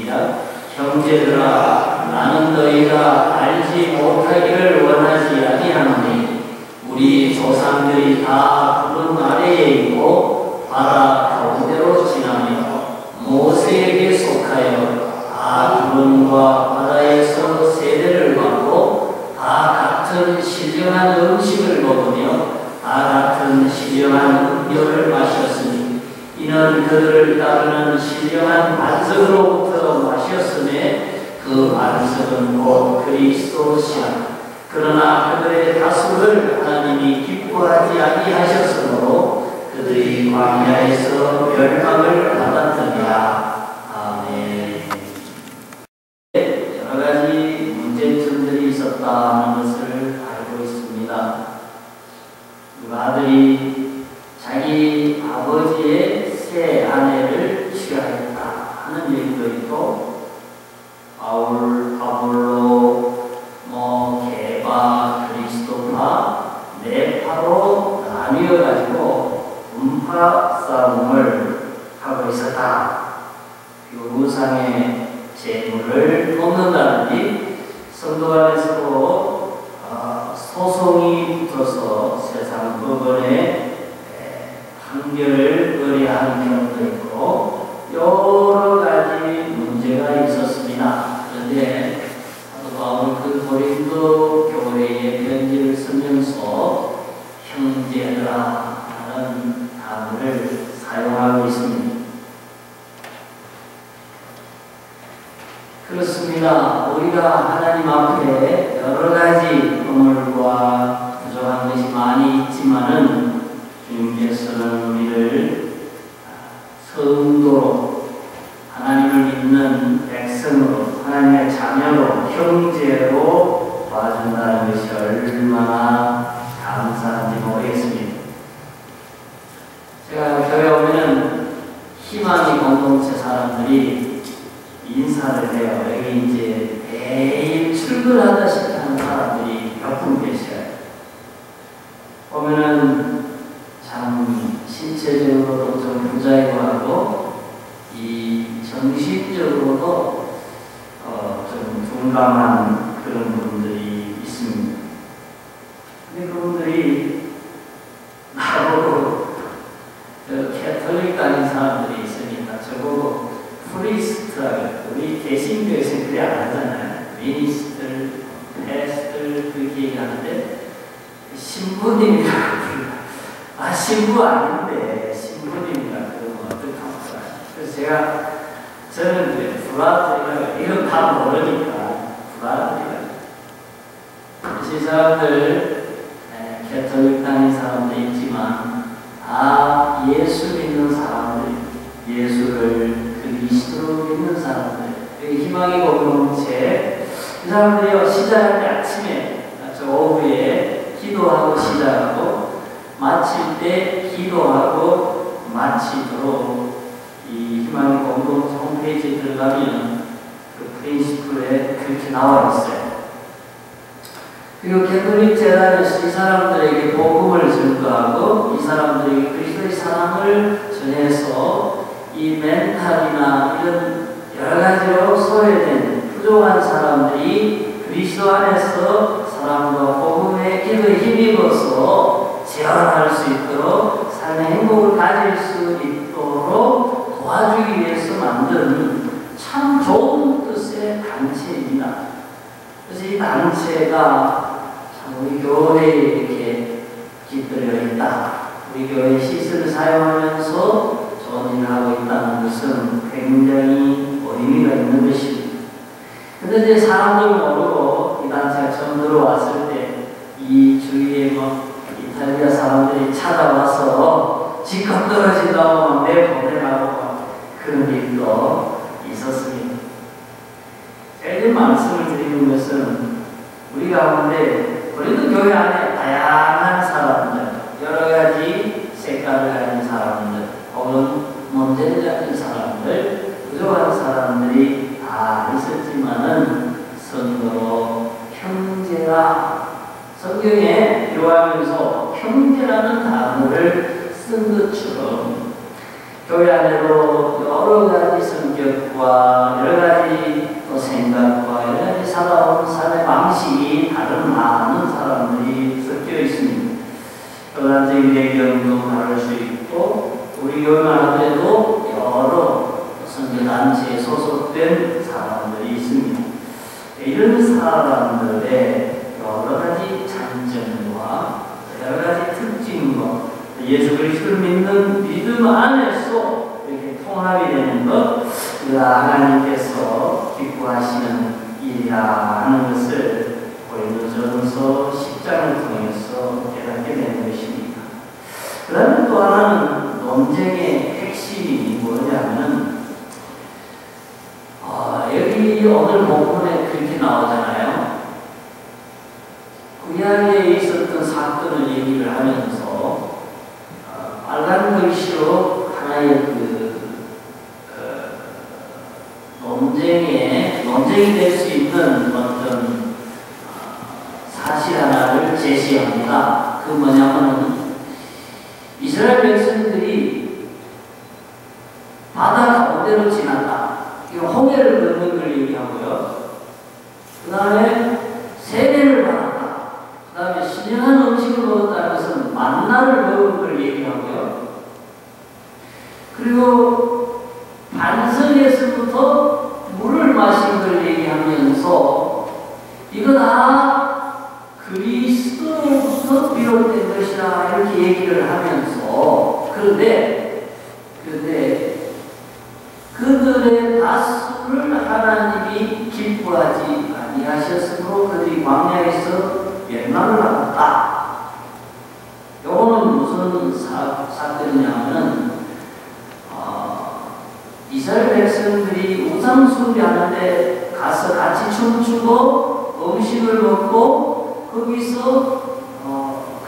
시작. 형제들아, 나는 너희가 알지 못하기를 원하지 아니하노니 우리 조상들이 다 구름 아래에 있고 바다 가운데로 지나며 모세에게 속하여 다 구름과 바다에서 세대를 받고 다 같은 신령한 음식을 먹으며 다 같은 신령한 음료를 마셨으니 이는 그들을 따르는 신령한 반석으로부터 마셨음에 그 반석은 곧 그리스도시라. 그러나 그들의 다수를 하나님이 기뻐하지 아니하셨으므로 그들이 광야에서 멸망을 받았느니라. 아멘. 여러 가지 문제점들이 있었다는 것을 알고 있습니다. 그 아들이 자기 아버지의 새 아내를 취하였다 하는 얘기도 있고, 바울, 아볼로, 게바, 그리스도파, 네파로 나뉘어가지고 분파 싸움을 하고 있었다. 그리고 우상의 재물을 뽑는다든지 성도 안에서도 소송이 붙어서 세상 법원에 판결을 의뢰하는 경우도 있고 여러 가지 문제가 있었습니다. 그런데 사도 바울은 그 고린도 교회에 편지를 쓰면서 형제들아 라는 단어를 사용하고 있습니다. 그렇습니다. 우리가 하나님 앞에 여러 가지 허물과 부족한 것이 많이 있지만은 주님께서는 우리를 성도로, 하나님을 믿는 백성으로, 하나님의 자녀로, 형제로 봐준다는 것이 얼마나 감사한지 모르겠습니다. 제가 교회 오면은 희망의 공동체 사람들이 인사를 해요. 여기 이제 매일 출근하다시피 하는 사람들이 몇 분 계셔요. 보면은 참 신체적으로도 좀 부자이고 하고 이 정신적으로도 좀 둔감한 그런 분들이 있습니다. 근데 그분들이 나보고 캐톨릭 다닌 사람들이 있으니까 저보고 프리스트라고, 우리 개신교에서 그래 안 하잖아요. 미니스트, 패스트 그렇게 얘기하는데 신부님이라고 불러요. 신부 아닌데 신부님이라 그러면 어떡합니까? 그래서 저는 이제 브라들이라고 이런 다 모르니까 브라들이라고. 이 사람들 캐톨릭 다닌 사람도 있지만 예수 믿는 사람들, 예수를 그리스도로 믿는 사람들, 희망의 공동체, 이 사람들이 시작할 때 아침에 저 오후에 기도하고 시작하고 마칠 때 기도하고 마치도록 이 희망의 공동체 홈페이지에 들어가면 그 프린시플에 그렇게 나와 있어요. 그리고 캐톨릭 재단에서 이 사람들에게 복음을 전도하고 이 사람들에게 그리스도의 사랑을 전해서 이 멘탈이나 이런 여러 가지로 소외된 부족한 사람들이 그리스도 안에서 사랑과 복음의 기도에 힘입어서 재활할 수 있도록 삶의 행복을 가질 수 있도록 도와주기 위해서 만든 참 좋은 뜻의 단체입니다. 그래서 이 단체가 참 우리 교회에 이렇게 깃들여 있다. 우리 교회 시스를 사용하면서 좋은 일을 하고 있다는 것은 굉장히 의미가 있는 것입니다. 그런데 이제 사람들 모르고 이 단체가 처음 들어왔을 때 이 주위에 이탈리아 사람들이 찾아와서 집값 떨어진다고 내보내라고 그런 일도 있었습니다. 제가 이 말씀을 드리는 것은 우리 가운데 우리도 교회 안에 다양한 사람들, 여러 가지 색깔을 가진 사람들, 혹은 문제를 가진 사람들, 부족한 사람들이 다 있었지만은 성도로 형제라, 성경에 기록하면서 형제라는 단어를 쓴 것처럼 교회 안에도 여러 가지 성격과 여러 가지 소속된 사람들이 있습니다. 이런 사람들의 여러 가지 장점과 여러 가지 특징과 예수 그리스도를 믿는 믿음 안에서 이렇게 통합이 되는 것, 하나님께서 기뻐하시는 일이라 하는 것을 고린도전서 10장을 통해서 깨닫게 되는 것입니다. 그 다음에 또 하나는 논쟁의 핵심이 뭐냐면, 여기 오늘 본문에 그렇게 나오잖아요. 구약에 있었던 사건을 얘기를 하면서 빨간 글씨로 하나의 논쟁이 될 수 있는 어떤 사실 하나를 제시합니다. 그 뭐냐면은 이스라엘 백성들이 바다 가운데로 지났다. 이거 홍해를 건넌 걸 얘기하고요. 그 다음에 세례를 받았다. 그 다음에 신령한 음식을 먹었다는 것은 만나를 먹은 걸 얘기하고요. 그리고 반석에서부터 물을 마신 걸 얘기하면서 이거 다 그리스도로부터 비롯된 것이라 이렇게 얘기를 하면서 그런데 그들의 다수를 하나님이 기뻐하지 아니하셨으므로 그들이 광야에서 멸망을 받았다. 요거는 무슨 사건이냐면은 이스라엘 백성들이 우상 숭배하는데 가서 같이 춤추고 음식을 먹고 거기서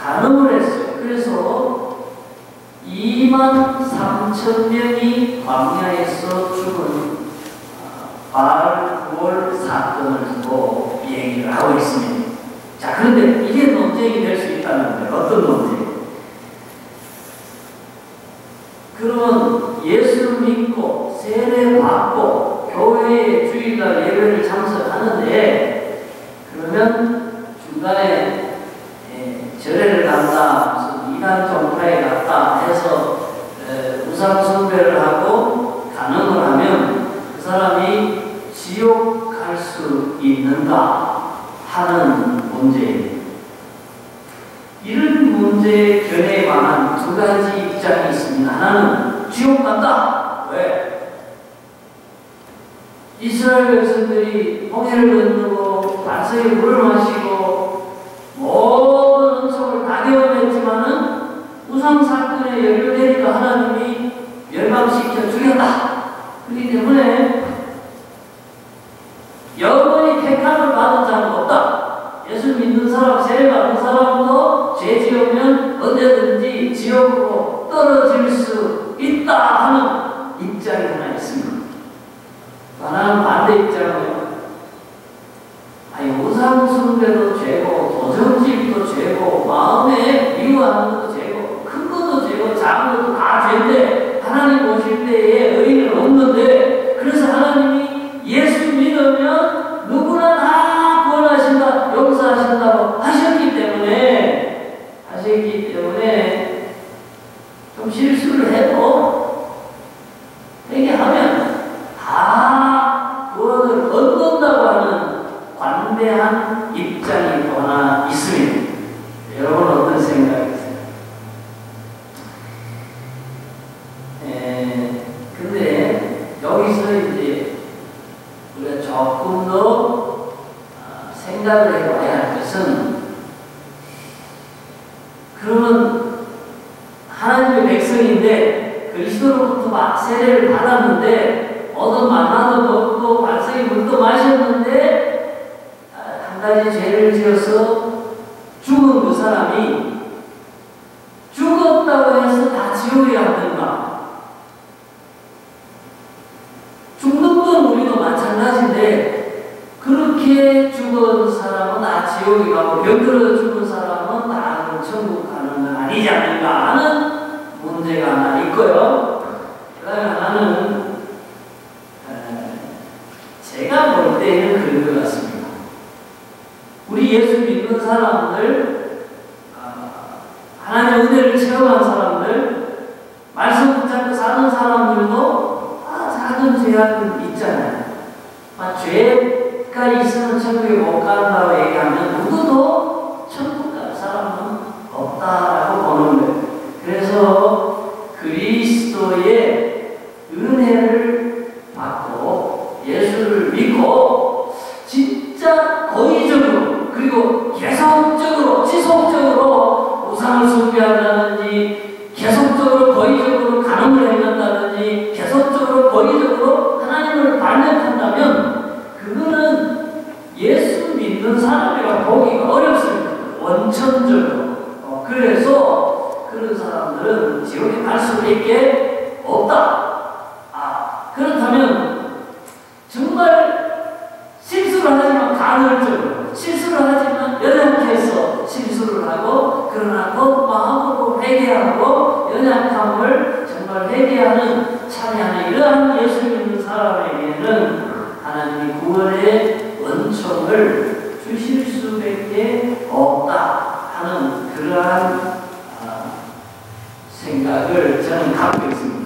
간음을 했어요. 그래서 23,000명이 광야에서 죽은 바알 구월 사건을 두고 얘기를 하고 있습니다. 자, 그런데 이게 논쟁이 될 수 있다는데 어떤 논쟁? 그러면 예수를 믿고 세례 받고 교회에 주일날 예배를 참석하는데 그러면 중간에 절에를 간다, 무슨 이단 종파에 갔다 해서 우상 숭배를 하고 간음을 하면 그 사람이 지옥 갈 수 있는가 하는 문제입니다. 이런 문제의 견해에 관한 두 가지 입장이 있습니다. 하나는 지옥 간다. 왜? 이스라엘 백성들이 홍해를 건너고 반석에 물을 마시고 모든 은총을 다 경험했지만은 우상 사건에 연루되니까 하나님이 멸망시켜 죽였다. 그렇기 때문에 영원히 택함을 받은 자는 없다. 예수 믿는 사람, 세례 받는 사람도 죄 지으면 언제든지 지옥으로 떨어질 수 있다 하는 입장이 하나 있습니다. 하나는 반대 입장은 우상 숭배도 죄고 도적질도 죄고 마음에 미워하는 것도 죄고 큰 것도 죄고 작은 것도 다 죄인데 하나님 오실 때에 의의는 없는데 그래서 하나님이 예수 믿으면 누구나 다 구원하신다, 용서하신다고 하셨기 때문에 좀 실수를 해도 회개하면 다 구원을 얻는다고 하는 관대한 입장이 또 하나 있습니다. 여러분 어떤 생각이세요? 근데 여기서 이제 우리가 조금 더 생각을 해봐야 할 것은 그러면 하나님의 백성인데 그리스도로부터 막 세례를 받았는데 얻은 만나도 먹고 반석의 물도 마셨는데 한 가지 죄를 지어서 죽은 그 사람이 죽었다고 해서 다 지옥에 갔는가? 죽는 건 우리도 마찬가지인데 그렇게 죽은 사람은 다 지옥에 가고 병들어 죽은 사람은 다 천국 가는 건 아니지 않는가 하는 문제가 하나 있고요. 그 다음에 하나는 제가 볼 때는 그런 것 같습니다. 우리 예수 믿는 사람들, 하나님의 은혜를 체험한 사람들, 말씀 붙잡고 사는 사람들도 작은 죄악은 있잖아요. 죄가 있으면 천국에 못 간다고 얘기하면 누구도 천국 갈 사람은 없다라고 보는 거예요. 그래서 그리스도의 은혜를 받고 예수를 믿고 진짜 고의적으로 그리고 계속적으로 지속적으로 우상을 숭배한다든지 계속적으로 고의적으로 간음을 행한다든지 계속적으로 고의적으로 하나님을 반역한다면 그거는 예수 믿는 사람이라 보기가 어렵습니다. 원천적으로. 그래서 그런 사람들은 지옥에 갈 수밖에 없다. 그렇다면 정말 실수를 하지만 간헐적으로 실수를 하지만 연약해서 실수를 하고 그러나 곧 마음으로 회개하고 연약함을 정말 회개하는 참여하는 이러한 예수 믿는 사람에게는 하나님이 구원의 원총을 주실 수밖에 없다 하는 그러한 생각을 저는 갖고 있습니다.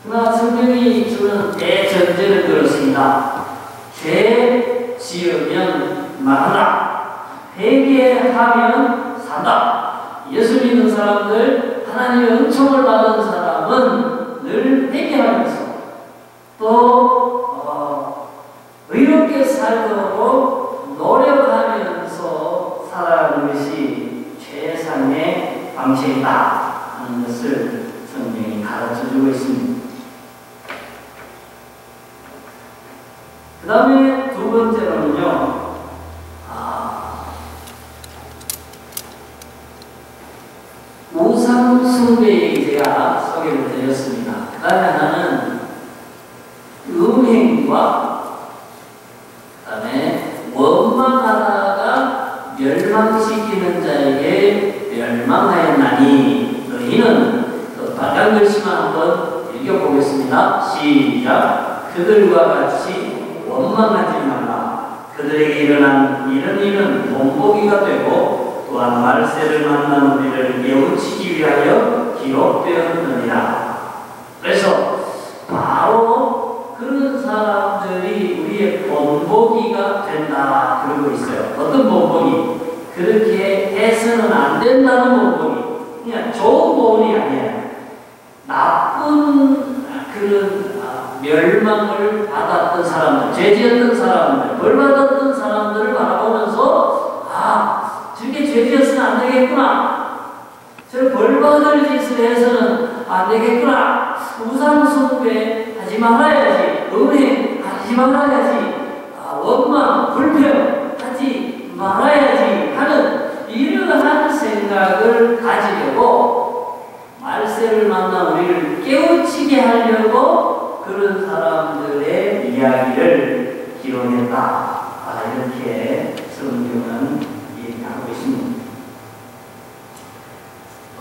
그러나 성경이 주는 대전제를 들었습니다. 죄 지으면 말하라. 회개하면 산다. 예수 믿는 사람들, 하나님의 은총을 받은 사람은 늘 회개하면서 또 의롭게 살도록 노력하면서 살아가는 것이 최상의 방식이다 하는 것을 성경이 가르쳐주고 있습니다. 그 다음에 두 번째로는요, 우상 숭배 얘기 제가 소개를 드렸습니다. 그 다음에 하나는 음행과 그 다음에 원망하다가 멸망시키는 자에게 멸망하였나니 너희는 빨간 글씨만 한번 읽어보겠습니다. 시작. 그들과 같이 원망하지 말라. 그들에게 일어난 이런 일은 본보기가 되고 또한 말세를 만난 우리를 깨우치기 위하여 기록되었느니라. 그래서 바로 그런 사람들이 우리의 본보기가 된다 그러고 있어요. 어떤 본보기? 그렇게 해서는 안 된다는 본보기. 그냥 좋은 본이 아니에요. 나쁜 그런 멸망을 받았던 사람들, 죄지었던 사람들, 벌받았던 사람들을 바라보면서 저게 죄지었으면 안 되겠구나. 저 벌받을 짓을 해서는 안 되겠구나. 우상숭배 하지 말아야지. 음행 하지 말아야지. 원망, 불평 하지 말아야지 하는 이러한 생각을 가지려고 말세를 만나 우리를 깨우치게 하려고 그런 사람들의 이야기를 기록했다. 이렇게 성경은 얘기하고 있습니다.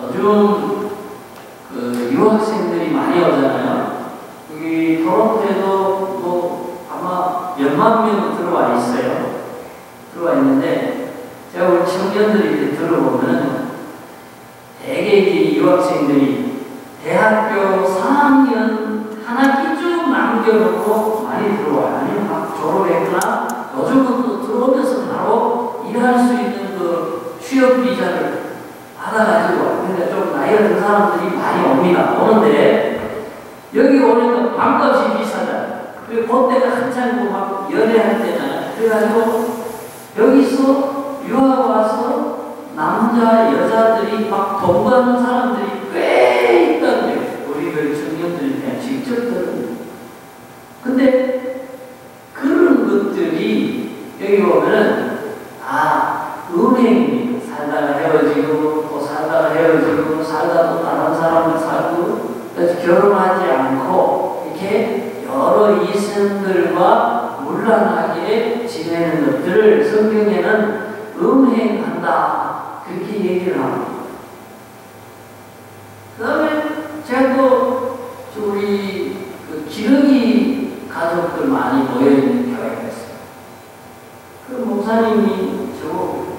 요즘 유학생들이 많이 오잖아요. 여기 토론토에도 뭐 아마 몇만 명 들어와 있어요. 들어와 있는데 제가 우리 청년들이 이렇게 들어보면 대개 이제 유학생들이 대학교 4학년 한 학기 쭉 남겨놓고 많이 들어와요. 아니면 막 졸업했거나 요즘은 또 들어오면서 바로 일할 수 있는 그 취업 비자를 받아가지고 와요. 근데 좀 나이가 든 사람들이 많이 옵니다. 오는데 여기 오니까 방값이 비싸잖아요. 그리고 그때가 한창 막 연애할 때잖아요. 그래가지고 여기서 유학 와서 남자, 여자들이 막 동거하는 사람들이 꽤 있다는 거예요. 우리 그 청년들이 그냥 직접 들은. 근데 그런 것들이 여기 보면은 은행입니다. 살다가 헤어지고 또 살다가 헤어지고 살다가 또 다른 사람을 살고 그래서 결혼하지 않고 이렇게 여러 이성들과 문란하게 지내는 것들을 성경에는 음행한다 그렇게 얘기를 합니다. 그 다음에 제가 또 우리 그 기러기 가족들 많이 모여있는 교회가 있어요. 그 목사님이 저보고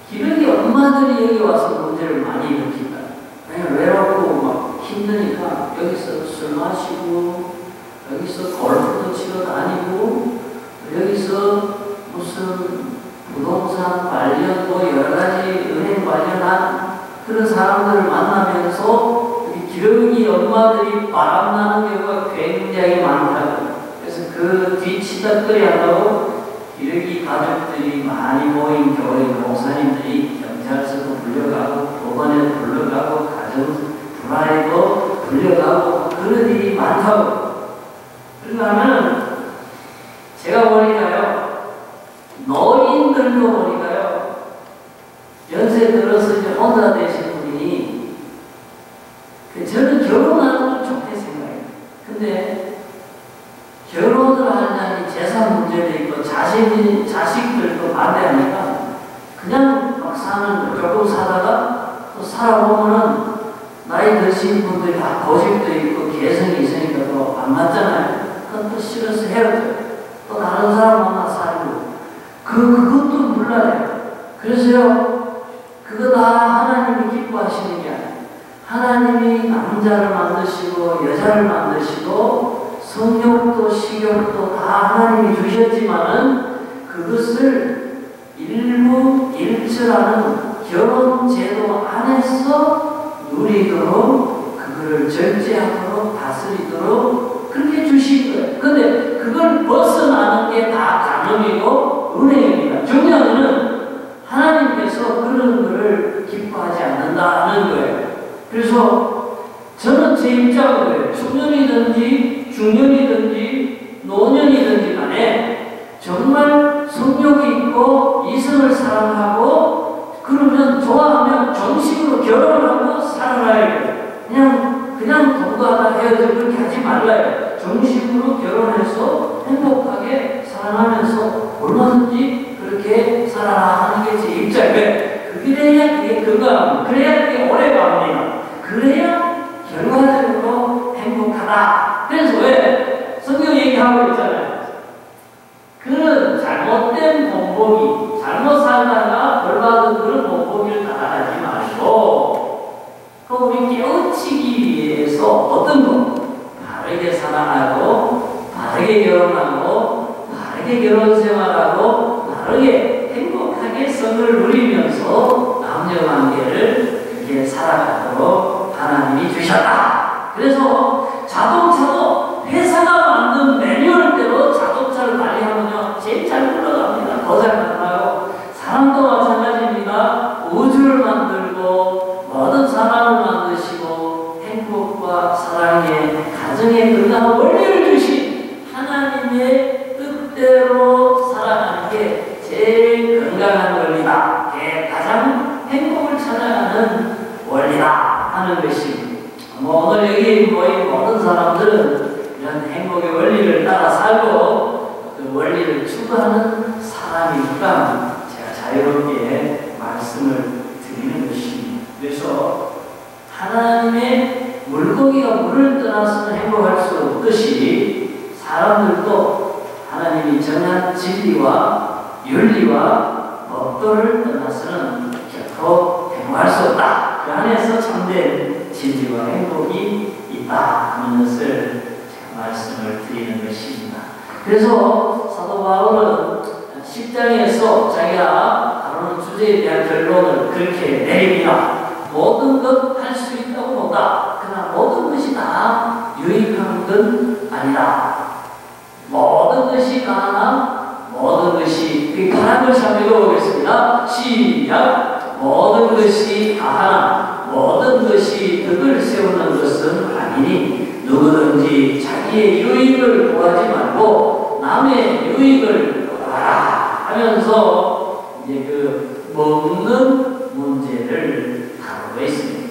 기러기 엄마들이 여기 와서 문제를 많이 일으킨다. 왜냐면 외롭고 막 힘드니까 여기서 술 마시고 아니면 뭐 여러 가지 은행 관련한 그런 사람들을 만나면서 기러기 엄마들이 바람나는 경우가 굉장히 많다고. 그래서 그 뒤치다거리 하려고 기러기 가족들이 많이 모인 교회 목사님들이 경찰서도 불려가고 법원에도 불려가고 가정 불화에도 불려가고 그런 일이 많다고. 그러면 제가 보니까요, 노인들도 보니까요, 연세 들어서 이제 혼자 되신 분이, 저는 결혼하는 건 좋게 생각해요. 근데 결혼을 하려니 재산 문제도 있고 자식들도 반대하니까 그냥 막 사는 거 조금 사다가 또 살아보면은 나이 드신 분들이 다 고집도 있고 개성이 있으니까 또 안 맞잖아요. 그건 또 싫어서 헤어져요. 또 다른 사람 만나 살고. 그것도 몰라요. 그래서요, 그거 다 하나님이 기뻐하시는 게 아니에요. 하나님이 남자를 만드시고 여자를 만드시고 성욕도 식욕도 다 하나님이 주셨지만은 그것을 일부일처라는 결혼 제도 안에서 누리도록 그거를 절제하도록 다스리도록 그렇게 주신 거예요. 근데 그걸 벗어나는 게 다 간음이고 은혜입니다. 중요한 거는 하나님께서 그런 거를 기뻐하지 않는다는 거예요. 그래서 저는 제 입장은 청년이든지 중년이든지 노년이든지 간에 정말 성욕이 있고 이성을 사랑하고 그러면 좋아하면 정식으로 결혼하고 살아야 돼요. 그냥 동거하다 헤어지고 그렇게 하지 말라요. 정식으로 결혼해서 행복하게 살아가면서 얼마든지 그렇게 살아라 하는 게 제 입장이에요. 그래야 그게 그래야 그게 오래 갑니다. 그래야 결과적으로 행복하다. 그래서 왜 성경 얘기하고 있잖아요. 그런 잘못된 본보기, 잘못 살다가 벌받은 그런 본보기를 따라가지 말고 우리 깨우치기 위해서 어떤 거 바르게 살아가고 바르게 결혼하고 바르게 결혼생활하고 바르게 행복하게 성을 누리면서 남녀관계를 그렇게 살아가도록 하나님이 주셨다. 그래서 자동차도 회사가 만든 매뉴얼대로 자동차를 관리하면요 제일 잘 굴러갑니다. 더 잘 만나고 사람도 마찬가지입니다. 우주를 만들고 모든 사람을 만드시고 행복과 사랑의 가정의 건강한 원리를 주신 하나님의 뜻대로 살아가는 게 제일 건강한 원리다. 가장 행복을 찾아가는 원리다 하는 것입니다. 오늘 여기 모인 모든 사람들은 이런 행복의 원리를 따라 살고 그 원리를 추구하는 사람이니까 제가 자유롭게 말씀을 드리는 것입니다. 그래서 하나님의 물고기가 물을 떠나서는 행복할 수 없듯이 사람들도 하나님이 정한 진리와 윤리와 법도를 떠나서는 결코 행복할 수 없다. 그 안에서 참된 진리와 행복이 있다 하는 것을 제가 말씀을 드리는 것입니다. 그래서 사도 바울은 10장에서 자기가 다루는 주제에 대한 결론을 그렇게 내립니다. 모든 것 할 수 있다고 본다. 그러나 모든 것이 다 유익한 건 아니다. 모든 것이 가능한 모든 것이 가능한 것을 한번 읽어보겠습니다. 시작. 모든 것이 가능한 모든 것이 덕을 세우는 것은 아니니 누구든지 자기의 유익을 구하지 말고 남의 유익을 구하라 하면서 이제 그 먹는 문제를 다루고 있습니다.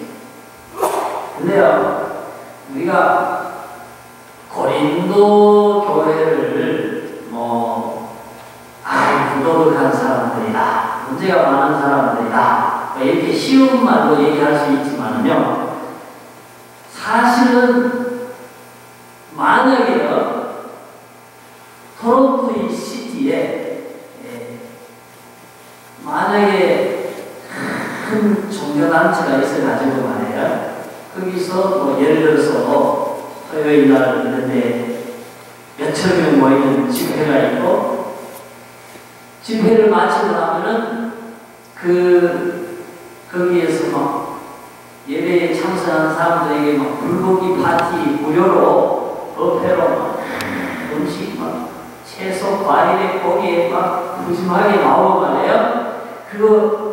근데요, 우리가 고린도 교회를 부도덕한 사람들이다, 문제가 많은 사람들이다 이렇게 쉬운 말로 얘기할 수 있지만요, 사실은 만약에요 토론토 이 시티에 만약에 큰 종교단체가 있어가지고 말이에요, 거기서 예를 들어서 토요일 날 있는데 몇천 명 모이는 집회가 있고 집회를 마치고 나면은 거기에서 막 예배에 참석한 사람들에게 막 불고기 파티 무료로 버페로 막 음식 막 채소, 과일에 고기에 막 푸짐하게 나오고 말이에요. 그거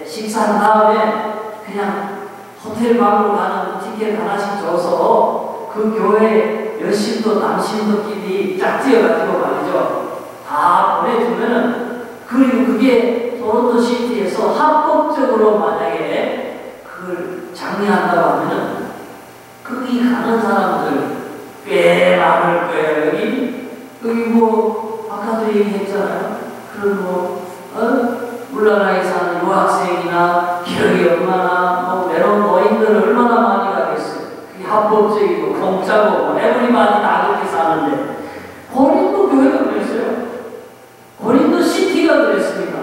식사한 다음에 그냥 호텔 방으로 가는 티켓 하나씩 줘서 그 교회 여신도 남신도끼리 짝지어가지고 말이죠. 다 보내주면은, 그리고 그게 토론토 시티에서 합법적으로 만약에 그걸 장려한다고 하면은 거기 가는 사람들 꽤 많을 거예요. 여기 뭐 아까도 얘기했잖아요. 그런 물나라에 사는 유학생이나 기억이 얼마나 외로운 노인들 얼마나 많이 가겠어요. 그게 합법적이고 공짜고 에브리바디 다 그렇게 사는데, 고린도 교회가 그랬어요. 고린도 시티가 그랬습니다.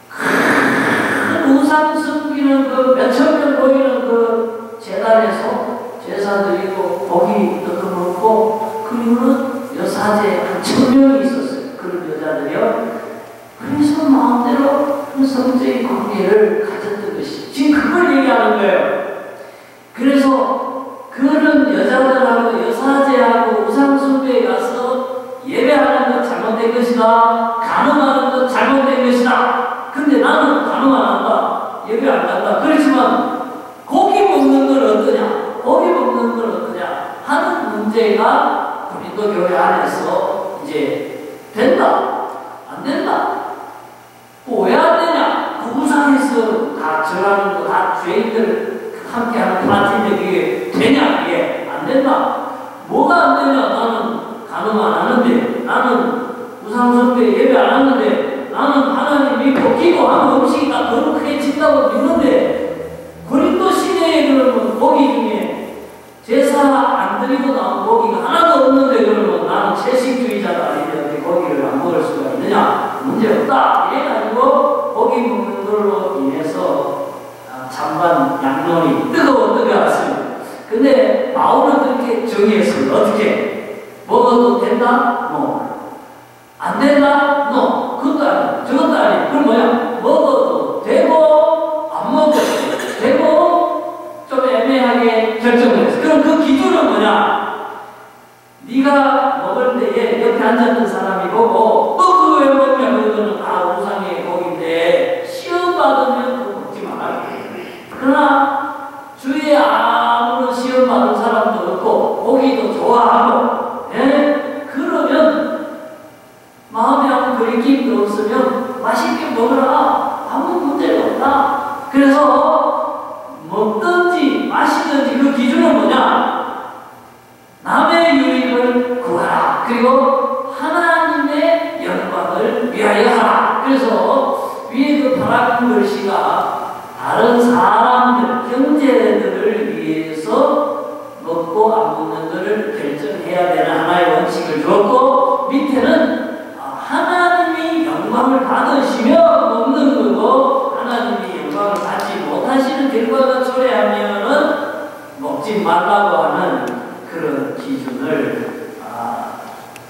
큰 우상 섬기는 그 몇천 명 보이는 그 재단에서 제사 드리고 고기 뜯어먹고, 그리고는 여사제 한 1000명이 있었어요. 그런 여자들이요. 그래서 마음대로 그 성적인 관계를 가졌던 것이, 지금 그걸 얘기하는 거예요. 그래서 그런 여자들하고 여사제하고 우상숭배에 가서 예배하는 것 잘못된 것이다, 간음하는 것 잘못된 것이다. 근데 나는 간음 안 한다, 예배 안 한다. 그렇지만 고기 먹는 건 어떠냐, 고기 먹는 건 어떠냐 하는 문제가 고린도 교회 안에서 이제 된다, 안 된다. 왜 안 되냐? 그 우상에서 다 절하는 거, 다 죄인들 함께하는 파티인데 그게 되냐? 이게 안 된다. 뭐가 안 되냐? 나는 간음 안 하는데, 나는 우상숭배 예배 안 하는데, 나는 하나님 믿고 기도하면 음식이 다 거룩해진다고 믿는데, 고린도 시대에 그러면 고기 중에 제사 안 드리고 나온 고기가 하나도 없는데, 그러면 나는 채식주의자가 아닌데 고기를 안 먹을 수가 있느냐? 문제 없다. 이래가지고 고기 먹는 걸로 인해서 찬반 양론이 뜨거웠습니다. 근데 바울은 그렇게 정의했습니다. 어떻게? 먹어도 된다? 안 된다? 그것도 아니야. 저것도 아니야. 그럼 뭐야? 먹어도 되고 안 먹어도 되고 좀 애매하게 결정을 했어. 그럼 그 기준은 뭐냐? 네가 먹을 때에 옆에 앉았던 사람이 보고 그거 왜 먹냐? 그거는 다 우상의 고기인데 시험 받으면 그거 먹지 말아야 돼. 그러나 주위에 아무런 시험 받은 사람도 없고 고기도 좋아하고, 그러면 마음에 아무 그리낌도 없으면 맛있게 먹으라. 아무 문제가 없다. 그래서 먹든지 마시든지 그 기준은 뭐냐? 남의 유익을 구하라. 그리고 하나님의 영광을 위하여 하라. 그래서 위에 그 파란 글씨가 다른 사람들, 형제들을 위해서 먹고 안 먹는 것을 결정해야 되는 하나의 원칙을 주었고, 밑에는 하나님이 영광을 받으시며 먹는 거고, 하나님이 영광을 받지 못하시는 결과가 초래하면은 먹지 말라고 하는 그런 기준을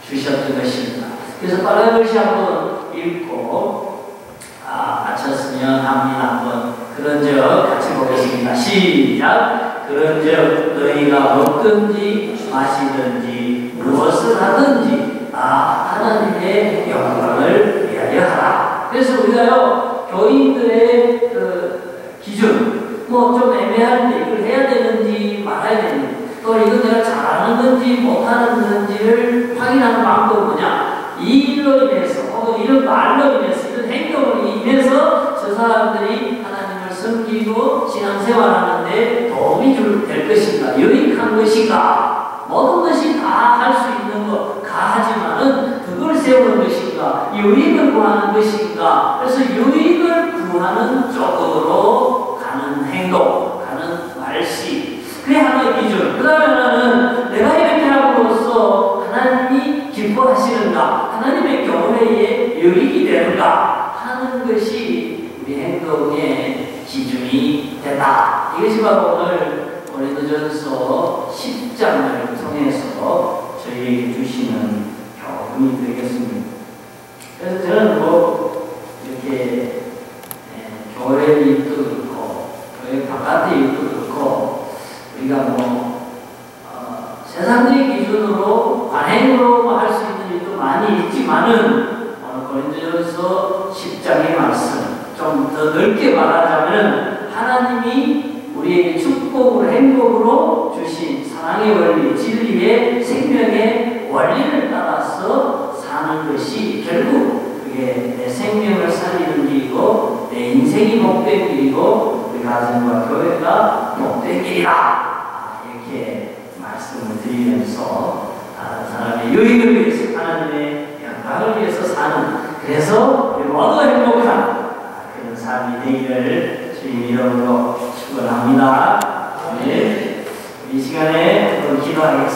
주셨던 것입니다. 그래서 빨간 글씨 한번 읽고 마쳤으면 합니다. 한번 그런즉 같이 보겠습니다. 시작. 그런즉 너희가 먹든지 마시든지 무엇을 하든지 하나님의 영광을 위하여 하라. 그래서 우리가요, 교인들의 그 기준 좀 애매한데 이걸 해야 되는지 말아야 되는지, 또 이건 내가 잘하는 건지 못하는 건지를 확인하는 방법은 뭐냐? 이 일로 인해서 혹은 이런 말로 인해서 이런 행동으로 인해서 저 사람들이 하나님을 섬기고 신앙생활하는데 도움이 될 것인가, 유익한 것인가, 모든 것이 다 할 수 있는 것 가하지만은 그걸 세우는 것인가, 유익을 구하는 것인가. 그래서 유익을 구하는 쪽으로 가는 행동, 가는 말씨, 그게 하나의 기준. 그 다음에 하나는 내가 이렇게 함으로써 하나님이 기뻐하시는가, 하나님의 교회에 유익이 되는가 하는 것이 우리 행동의 기준이 된다. 이것이 바로 오늘 고린도전서 10장을 통해서 저희에게 주시는 교훈이 되겠습니다. 그래서 저는 이렇게 말하자면 하나님이 우리에게 축복으로 행복으로 주신 사랑의 원리, 진리의 생명의 원리를 따라서 사는 것이 결국 그게 내 생명을 살리는 길이고 내 인생이 복된 길이고 우리 가정과 교회가 복된 길이다. 이렇게 말씀을 드리면서 다른 사람의 유익을 위해서 하나님의 영광을 위해서 사는 그래서 우리 모두 행복한 그런 삶이 되기를 주님 이름으로 축원합니다. 네. 이 시간에 기도하겠습니다.